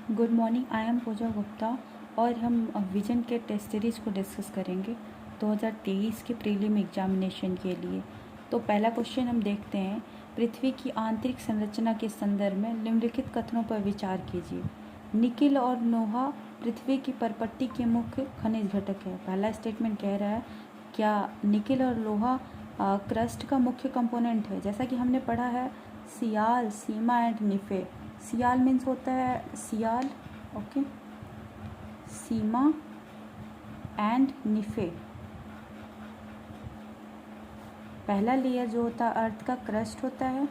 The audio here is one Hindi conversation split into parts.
गुड मॉर्निंग, आई एम पूजा गुप्ता और हम विजन के टेस्ट सीरीज़ को डिस्कस करेंगे 2023 के प्रीलिम एग्जामिनेशन के लिए। तो पहला क्वेश्चन हम देखते हैं, पृथ्वी की आंतरिक संरचना के संदर्भ में निम्नलिखित कथनों पर विचार कीजिए। निकिल और लोहा पृथ्वी की परपट्टी के मुख्य खनिज घटक है। पहला स्टेटमेंट कह रहा है क्या निकिल और लोहा क्रस्ट का मुख्य कंपोनेंट है। जैसा कि हमने पढ़ा है सियाल, सीमा एंड निफे। सियाल मीन्स होता है सियाल, ओके, सीमा एंड निफे। पहला लेयर जो होता है अर्थ का क्रस्ट होता है,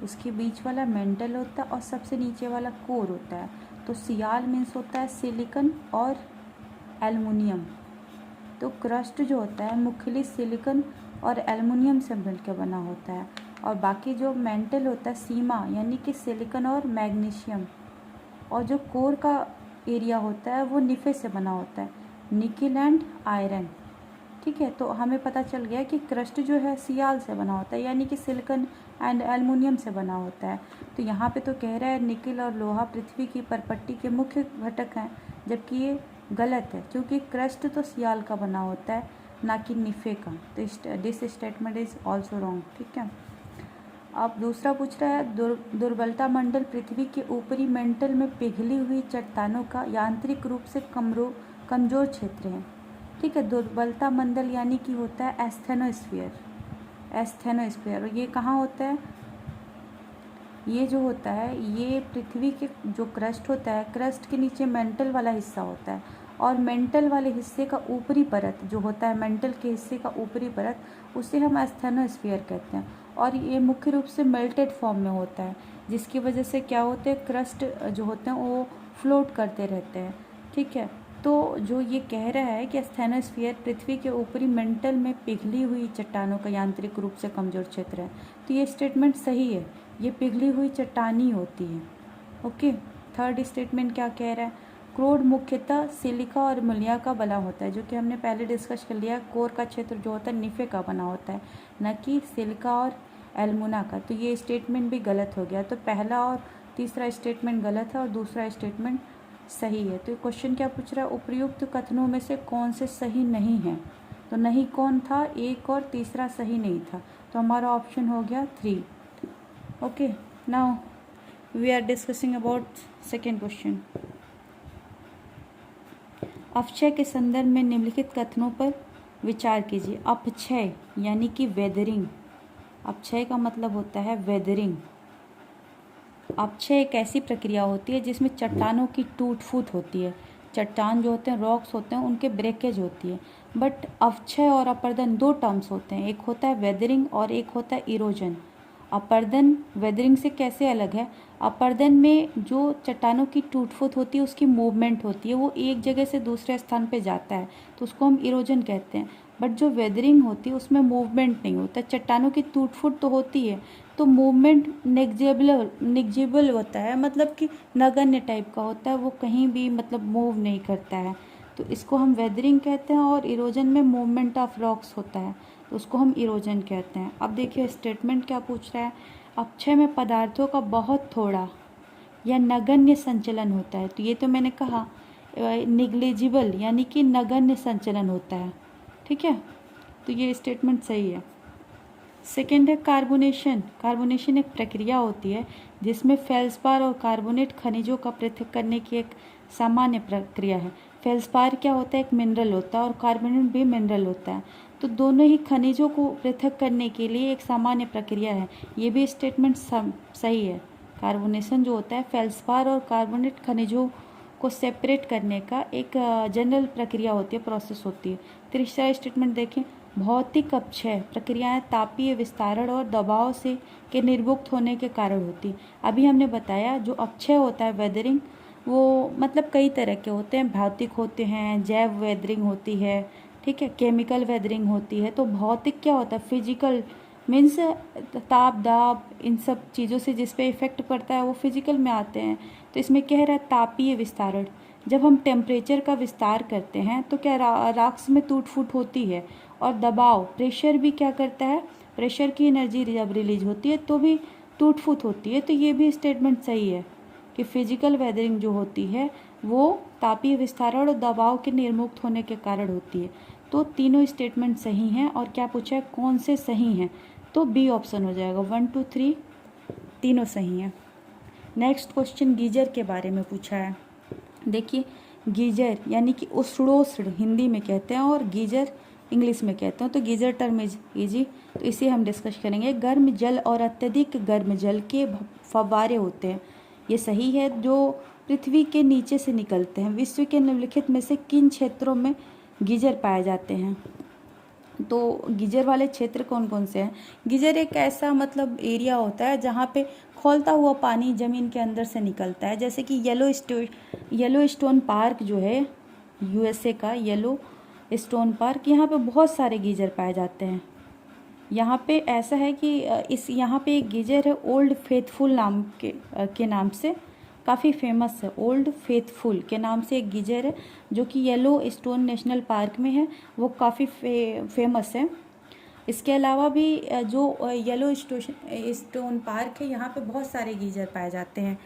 उसके बीच वाला मेंटल होता है और सबसे नीचे वाला कोर होता है। तो सियाल मीन्स होता है सिलिकन और एल्युमिनियम। तो क्रस्ट जो होता है मुख्यतः सिलिकन और एल्युमिनियम से मिलकर बना होता है, और बाकी जो मेंटल होता है सीमा यानी कि सिलिकन और मैग्नीशियम, और जो कोर का एरिया होता है वो निफे से बना होता है, निकिल एंड आयरन। ठीक है, तो हमें पता चल गया कि क्रस्ट जो है सियाल से बना होता है यानी कि सिलिकन एंड एल्युमिनियम से बना होता है। तो यहाँ पे तो कह रहा है निकिल और लोहा पृथ्वी की परपट्टी के मुख्य घटक हैं, जबकि ये गलत है क्योंकि क्रस्ट तो सियाल का बना होता है ना कि निफे का। तो this statement is also wrong. ठीक है, अब दूसरा पूछ रहा है दुर्बलता मंडल पृथ्वी के ऊपरी मेंटल में पिघली हुई चट्टानों का यांत्रिक रूप से कमजोर क्षेत्र है। ठीक है, दुर्बलता मंडल यानी कि होता है एस्थेनोस्फीयर। एस्थेनोस्फीयर ये कहाँ होता है, ये जो होता है ये पृथ्वी के जो क्रस्ट होता है, क्रस्ट के नीचे मेंटल वाला हिस्सा होता है, और मेंटल वाले हिस्से का ऊपरी परत जो होता है, मेंटल के हिस्से का ऊपरी परत, उसे हम एस्थेनोस्फीयर कहते हैं। और ये मुख्य रूप से मेल्टेड फॉर्म में होता है, जिसकी वजह से क्या होते हैं, क्रस्ट जो होते हैं वो फ्लोट करते रहते हैं। ठीक है, तो जो ये कह रहा है कि एस्थेनोस्फीयर पृथ्वी के ऊपरी मेंटल में पिघली हुई चट्टानों का यांत्रिक रूप से कमजोर क्षेत्र है, तो ये स्टेटमेंट सही है, ये पिघली हुई चट्टानी होती है। ओके, थर्ड स्टेटमेंट क्या कह रहा है, क्रोड मुख्यतः सिलिका और मूलिया का बना होता है, जो कि हमने पहले डिस्कस कर लिया। कोर का क्षेत्र जो होता है निफे का बना होता है, न कि सिलिका और एल्मुना का। तो ये स्टेटमेंट भी गलत हो गया। तो पहला और तीसरा स्टेटमेंट गलत है और दूसरा स्टेटमेंट सही है। तो क्वेश्चन क्या पूछ रहा है, उपर्युक्त कथनों में से कौन से सही नहीं है। तो नहीं कौन था, एक और तीसरा सही नहीं था, तो हमारा ऑप्शन हो गया 3। Okay, now we are discussing about second question. अपक्षय के संदर्भ में निम्नलिखित कथनों पर विचार कीजिए। अपक्षय यानी कि वेदरिंग। अपक्षय का मतलब होता है वेदरिंग। अपक्षय एक ऐसी प्रक्रिया होती है जिसमें चट्टानों की टूट फूट होती है। चट्टान जो होते हैं, रॉक्स होते हैं, उनके ब्रेकेज होती है। बट अपक्षय और अपर्दन दो टर्म्स होते हैं, एक होता है वेदरिंग और एक होता है इरोजन। अपर्दन वेदरिंग से कैसे अलग है, अपर्दन में जो चट्टानों की टूट फूट होती है उसकी मूवमेंट होती है, वो एक जगह से दूसरे स्थान पे जाता है, तो उसको हम इरोजन कहते हैं। बट जो वेदरिंग होती है उसमें मूवमेंट नहीं होता, चट्टानों की टूट फूट तो होती है, तो मूवमेंट नेग्जिबल होता है, मतलब कि नगण्य टाइप का होता है, वो कहीं भी मतलब मूव नहीं करता है, तो इसको हम वेदरिंग कहते हैं। और इरोजन में मूवमेंट ऑफ रॉक्स होता है, तो उसको हम इरोजन कहते हैं। अब देखिए स्टेटमेंट क्या पूछ रहा है, अपक्षय में पदार्थों का बहुत थोड़ा या नगण्य संचलन होता है। तो ये तो मैंने कहा निग्लिजिबल यानी कि नगण्य संचलन होता है। ठीक है, तो ये स्टेटमेंट सही है। सेकेंड है कार्बोनेशन। कार्बोनेशन एक प्रक्रिया होती है जिसमें फेल्सपार और कार्बोनेट खनिजों का पृथक करने की एक सामान्य प्रक्रिया है। फेल्सपार क्या होता है, एक मिनरल होता है, और कार्बोनेट भी मिनरल होता है, तो दोनों ही खनिजों को पृथक करने के लिए एक सामान्य प्रक्रिया है। ये भी स्टेटमेंट सही है। कार्बोनेशन जो होता है फेल्सपार और कार्बोनेट खनिजों को सेपरेट करने का एक जनरल प्रक्रिया होती है, प्रोसेस होती है। तीसरा स्टेटमेंट देखें, भौतिक अपक्षय प्रक्रियाएं तापीय विस्तारण और दबाव से के निर्मुक्त होने के कारण होती है। अभी हमने बताया जो अपक्षय होता है वेदरिंग, वो मतलब कई तरह के होते हैं, भौतिक होते हैं, जैव वेदरिंग होती है, ठीक है, केमिकल वेदरिंग होती है। तो भौतिक क्या होता है, फिजिकल मीन्स ताप दाब इन सब चीज़ों से जिस पे इफेक्ट पड़ता है वो फिजिकल में आते हैं। तो इसमें कह रहा है तापीय विस्तारण, जब हम टेम्परेचर का विस्तार करते हैं तो क्या राक्स में टूट फूट होती है। और दबाव प्रेशर भी क्या करता है, प्रेशर की एनर्जी जब रिलीज होती है तो भी टूट फूट होती है। तो ये भी स्टेटमेंट सही है। कि फिजिकल वेदरिंग जो होती है वो तापीय विस्तारण और दबाव के निर्मुक्त होने के कारण होती है। तो तीनों स्टेटमेंट सही हैं। और क्या पूछा है, कौन से सही हैं, तो बी ऑप्शन हो जाएगा। 1 2 3 तीनों सही हैं। नेक्स्ट क्वेश्चन गीजर के बारे में पूछा है। देखिए गीजर यानी कि उष्णोष्ण हिंदी में कहते हैं और गीजर इंग्लिश में कहते हैं। तो गीजर टर्म इज इजी, तो इसे हम डिस्कस करेंगे। गर्म जल और अत्यधिक गर्म जल के फव्वारे होते हैं, ये सही है, जो पृथ्वी के नीचे से निकलते हैं। विश्व के निम्नलिखित में से किन क्षेत्रों में गीजर पाए जाते हैं? तो गीजर वाले क्षेत्र कौन कौन से हैं? गीजर एक ऐसा मतलब एरिया होता है जहाँ पे खौलता हुआ पानी ज़मीन के अंदर से निकलता है। जैसे कि येलो स्टोन पार्क जो है यूएसए का येलो स्टोन पार्क, यहाँ पे बहुत सारे गीजर पाए जाते हैं। यहाँ पे ऐसा है कि यहाँ पे एक गीजर है ओल्ड फेथफुल नाम के नाम से काफ़ी फेमस है। ओल्ड फेथफुल के नाम से एक गीजर है जो कि येलो स्टोन नेशनल पार्क में है, वो काफ़ी फेमस है। इसके अलावा भी जो येलो स्टोन पार्क है यहाँ पे बहुत सारे गीजर पाए जाते हैं।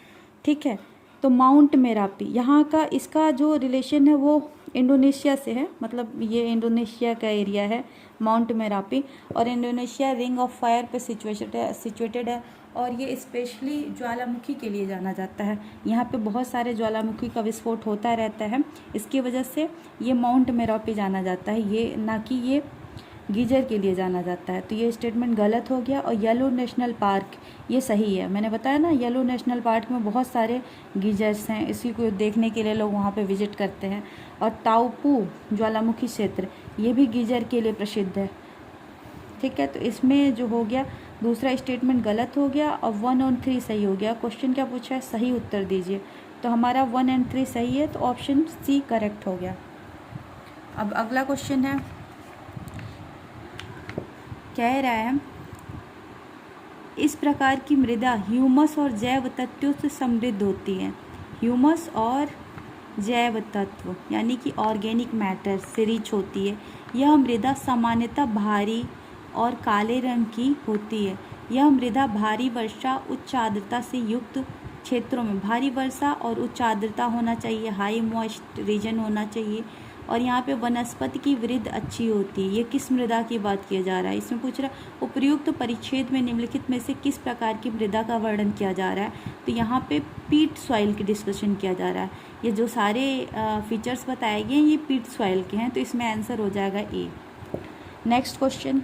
ठीक है, तो माउंट मेरापी यहाँ का इसका जो रिलेशन है वो इंडोनेशिया से है, मतलब ये इंडोनेशिया का एरिया है माउंट मेरापी, और इंडोनेशिया रिंग ऑफ फायर पे सिचुएटेड है और ये स्पेशली ज्वालामुखी के लिए जाना जाता है। यहाँ पे बहुत सारे ज्वालामुखी का विस्फोट होता रहता है, इसकी वजह से ये माउंट मेरापी जाना जाता है, ये ना कि ये गीजर के लिए जाना जाता है। तो ये स्टेटमेंट गलत हो गया। और येलो नेशनल पार्क ये सही है, मैंने बताया ना येलो नेशनल पार्क में बहुत सारे गीजर्स हैं, इसी को देखने के लिए लोग वहाँ पे विजिट करते हैं। और ताउपू ज्वालामुखी क्षेत्र ये भी गीजर के लिए प्रसिद्ध है। ठीक है, तो इसमें जो हो गया दूसरा स्टेटमेंट गलत हो गया और 1 और 3 सही हो गया। क्वेश्चन क्या पूछा है, सही उत्तर दीजिए। तो हमारा 1 और 3 सही है, तो ऑप्शन सी करेक्ट हो गया। अब अगला क्वेश्चन है, कह रहा है इस प्रकार की मृदा ह्यूमस और जैव तत्वों से समृद्ध होती है। ह्यूमस और जैव तत्व यानी कि ऑर्गेनिक मैटर से रिच होती है। यह मृदा सामान्यतः भारी और काले रंग की होती है। यह मृदा भारी वर्षा उच्च आर्द्रता से युक्त क्षेत्रों में, भारी वर्षा और उच्च आर्द्रता होना चाहिए, हाई मॉइस्ट रीजन होना चाहिए, और यहाँ पे वनस्पति की वृद्धि अच्छी होती है। ये किस मृदा की बात किया जा रहा है, इसमें पूछ रहा है उपयुक्त परिच्छेद में निम्नलिखित में से किस प्रकार की मृदा का वर्णन किया जा रहा है। तो यहाँ पे पीट सॉइल की डिस्कशन किया जा रहा है। ये जो सारे फीचर्स बताए गए हैं ये पीट सॉइल के हैं, तो इसमें आंसर हो जाएगा ए। नेक्स्ट क्वेश्चन,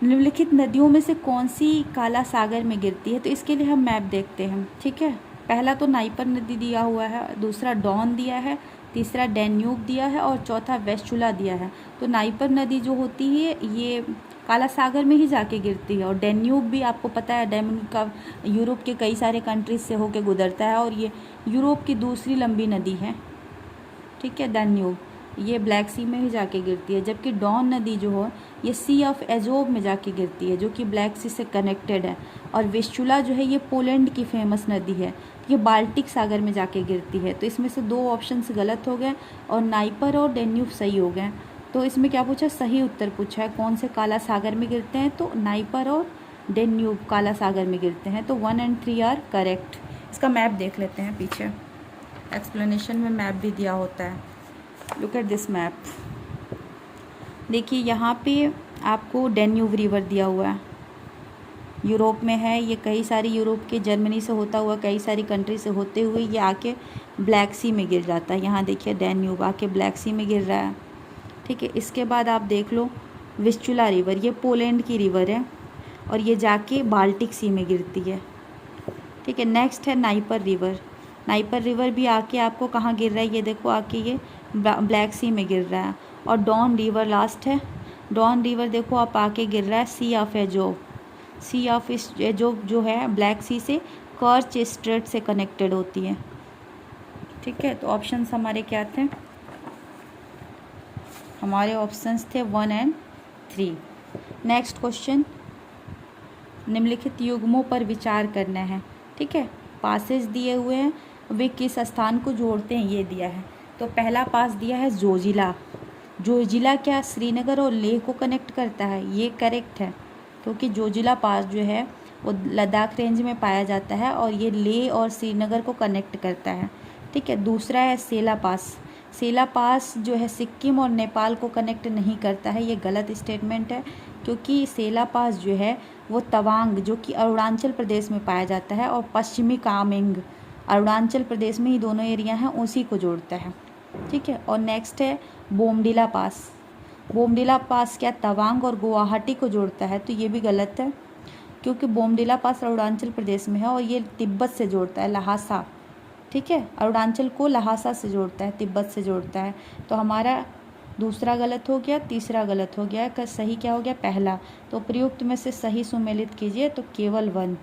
निम्नलिखित नदियों में से कौन सी काला सागर में गिरती है? तो इसके लिए हम मैप देखते हैं। ठीक है, पहला तो नाइपर नदी दिया हुआ है, दूसरा डॉन दिया है, तीसरा डैन्यूब दिया है और चौथा वेस्चुला दिया है। तो नाइपर नदी जो होती है ये काला सागर में ही जाके गिरती है, और डैन्यूब भी आपको पता है डैन्यूब का यूरोप के कई सारे कंट्रीज से होके गुजरता है और ये यूरोप की दूसरी लंबी नदी है। ठीक है, डैन्यूब ये ब्लैक सी में ही जाके गिरती है, जबकि डॉन नदी जो है ये सी ऑफ एजोब में जाके गिरती है जो कि ब्लैक सी से कनेक्टेड है। और वेस्चुला जो है ये पोलैंड की फेमस नदी है, ये बाल्टिक सागर में जाके गिरती है। तो इसमें से 2 ऑप्शंस गलत हो गए और नाइपर और डैन्यूब सही हो गए। तो इसमें क्या पूछा, सही उत्तर पूछा है कौन से काला सागर में गिरते हैं, तो नाइपर और डैन्यूब काला सागर में गिरते हैं। तो 1 और 3 आर करेक्ट। इसका मैप देख लेते हैं, पीछे एक्सप्लेनेशन में मैप भी दिया होता है। Look at this map. देखिए यहाँ पे आपको डैन्यूब रिवर दिया हुआ है, यूरोप में है ये, कई सारी यूरोप के जर्मनी से होता हुआ कई सारी कंट्री से होते हुए ये आके ब्लैक सी में गिर जाता है। यहाँ देखिए डैन्यूब आके ब्लैक सी में गिर रहा है। ठीक है, इसके बाद आप देख लो विस्चुला रिवर, ये पोलैंड की रिवर है और ये जाके बाल्टिक सी में गिरती है। ठीक है, नेक्स्ट है नाइपर रिवर। नाइपर रिवर भी आके आपको कहाँ गिर रहा है, ये देखो आके ये ब्लैक सी में गिर रहा है। और डॉन रिवर लास्ट है, डॉन रिवर देखो आप आके गिर रहा है sea of Azov. Sea of Azov जो है ब्लैक सी से कर्च स्ट्रेट से कनेक्टेड होती है। ठीक है, तो ऑप्शंस हमारे क्या थे, हमारे ऑप्शंस थे 1 और 3। नेक्स्ट क्वेश्चन, निम्नलिखित युग्मों पर विचार करना है। ठीक है, पासेज दिए हुए हैं, वे किस स्थान को जोड़ते हैं ये दिया है। तो पहला पास दिया है जोजिला। जोजिला क्या श्रीनगर और लेह को कनेक्ट करता है, ये करेक्ट है क्योंकि जोजिला पास जो है वो लद्दाख रेंज में पाया जाता है और ये लेह और श्रीनगर को कनेक्ट करता है। ठीक है। दूसरा है सेला पास। सेला पास जो है सिक्किम और नेपाल को कनेक्ट नहीं करता है, ये गलत स्टेटमेंट है, क्योंकि सेला पास जो है वो तवांग जो कि अरुणाचल प्रदेश में पाया जाता है और पश्चिमी कामेंग अरुणाचल प्रदेश में ही दोनों एरिया हैं, उसी को जोड़ता है। ठीक है। और नेक्स्ट है बोमडिला पास। बोमडिला पास क्या तवांग और गुवाहाटी को जोड़ता है, तो ये भी गलत है, क्योंकि बोमडिला पास अरुणाचल प्रदेश में है और ये तिब्बत से जोड़ता है, लहासा। ठीक है। अरुणाचल को लहासा से जोड़ता है, तिब्बत से जोड़ता है। तो हमारा दूसरा गलत हो गया, तीसरा गलत हो गया, सही क्या हो गया? पहला। तो प्रयुक्त में से सही सुमेलित कीजिए, तो केवल 1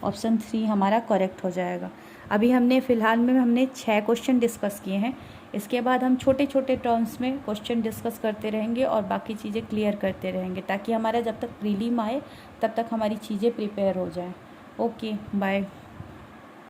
ऑप्शन 3 हमारा करेक्ट हो जाएगा। अभी हमने फ़िलहाल में हमने 6 क्वेश्चन डिस्कस किए हैं। इसके बाद हम छोटे छोटे टर्म्स में क्वेश्चन डिस्कस करते रहेंगे और बाकी चीज़ें क्लियर करते रहेंगे, ताकि हमारा जब तक प्रीलिम आए तब तक हमारी चीज़ें प्रिपेयर हो जाएं। Okay, bye.